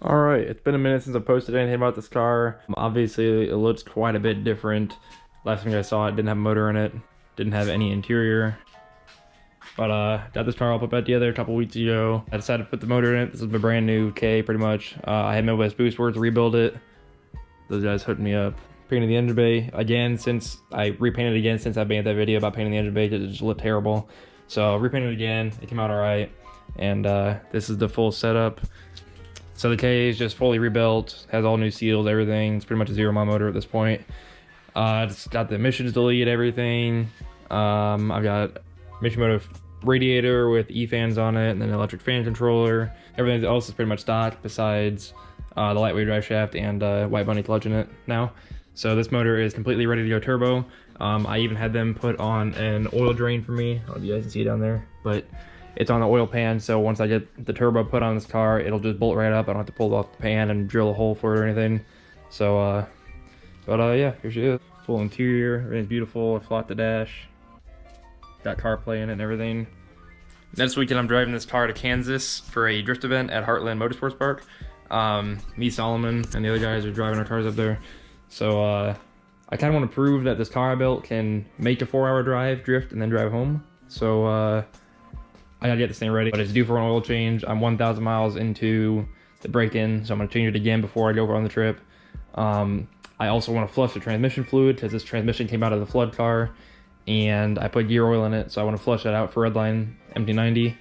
Alright, it's been a minute since I posted anything about this car. Obviously, it looks quite a bit different. Last time I saw it, didn't have a motor in it, didn't have any interior. But got this car all put back together a couple weeks ago. I decided to put the motor in it. This is a brand new K, pretty much. I had Midwest Boost Works rebuild it. Those guys hooked me up. Painted the engine bay again since I repainted it again since I made that video about painting the engine bay because it just looked terrible. So repainted it again. It came out alright. And this is the full setup. So the K is just fully rebuilt, has all new seals, everything. It's pretty much a 0 mile motor at this point. It's got the emissions delete, everything. I've got emission motor radiator with E-fans on it, and then an electric fan controller. Everything else is pretty much stock besides the lightweight drive shaft and White Bunny clutch in it now. So this motor is completely ready to go turbo. I even had them put on an oil drain for me. I don't know if you guys can see it down there, but it's on the oil pan, so once I get the turbo put on this car, it'll just bolt right up. I don't have to pull it off the pan and drill a hole for it or anything. So, yeah, here she is. Full interior, everything's beautiful. I flocked the dash. Got CarPlay in it and everything. Next weekend, I'm driving this car to Kansas for a drift event at Heartland Motorsports Park. Me, Solomon, and the other guys are driving our cars up there. So, I kind of want to prove that this car I built can make a 4-hour drive, drift, and then drive home. So, I gotta get this thing ready, but it's due for an oil change. I'm 1,000 miles into the break-in, so I'm gonna change it again before I go on the trip. I also want to flush the transmission fluid because this transmission came out of the flood car, and I put gear oil in it, so I want to flush that out for Redline MT90.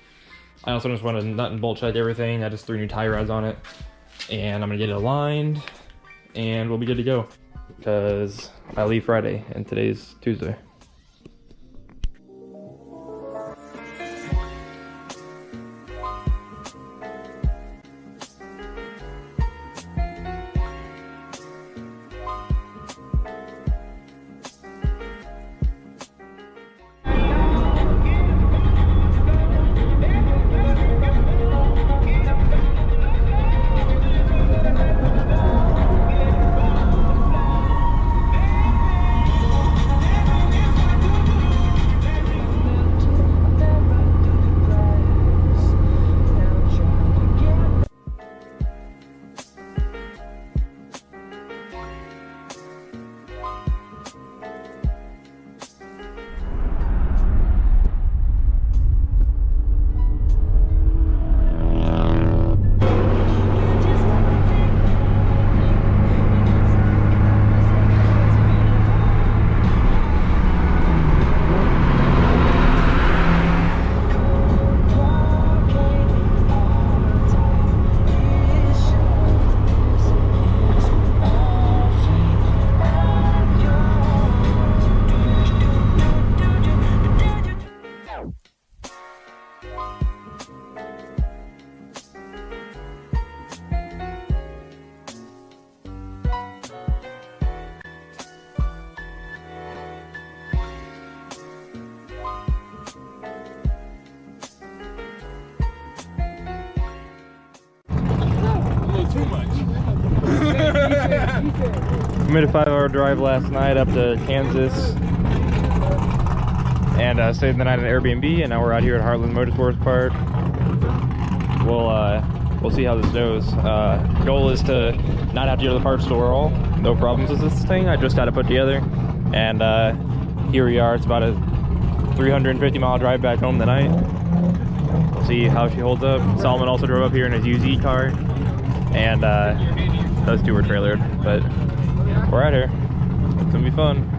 I also just want to nut and bolt check everything. I just threw new tie rods on it, and I'm gonna get it aligned, and we'll be good to go because I leave Friday, and today's Tuesday. Too much. We made a 5-hour drive last night up to Kansas and stayed the night at an Airbnb, and now we're out here at Heartland Motorsports Park. We'll see how this goes. Goal is to not have to go to the parts store at all. No problems with this thing. I just got it put together, and here we are. It's about a 350-mile drive back home tonight. We'll see how she holds up. Solomon also drove up here in his UZ car, and those two were trailered, but we're out here. It's gonna be fun.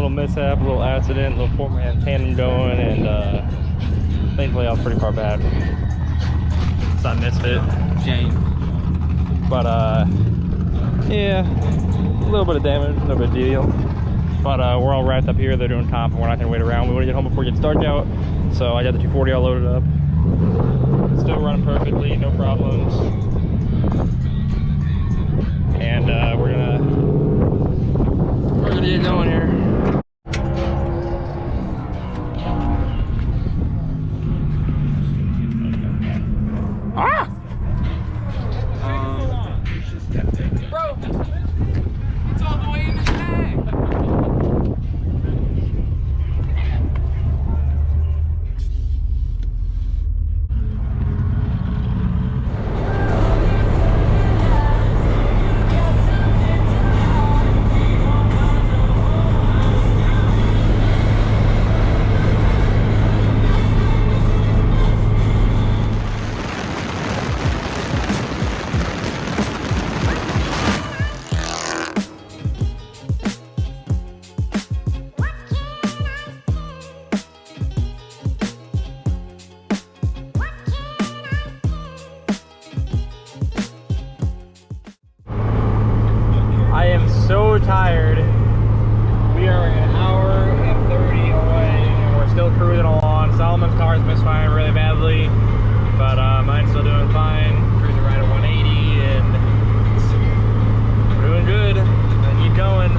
little mishap, a little accident, a little four-man tandem going, and thankfully I was pretty far back. It's not misfit. Shame. But yeah, a little bit of damage, no big deal. But we're all wrapped up here. They're doing comp, and we're not gonna wait around. We want to get home before it gets dark out. So I got the 240 all loaded up. Still running perfectly, no problems. And we're gonna get going here. Ah! Bro, it's all the way in his bag. I am so tired. We are an hour and 30 away, and we're still cruising along. Solomon's car's misfiring really badly, but mine's still doing fine. Cruising right at 180, and we're doing good. I keep going.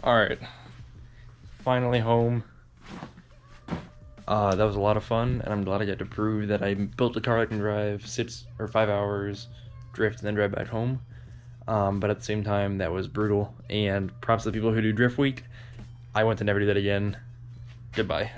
Alright, finally home. That was a lot of fun, and I'm glad I got to prove that I built a car that can drive 6 or 5 hours, drift, and then drive back home. But at the same time, that was brutal, and props to the people who do Drift Week. I want to never do that again. Goodbye.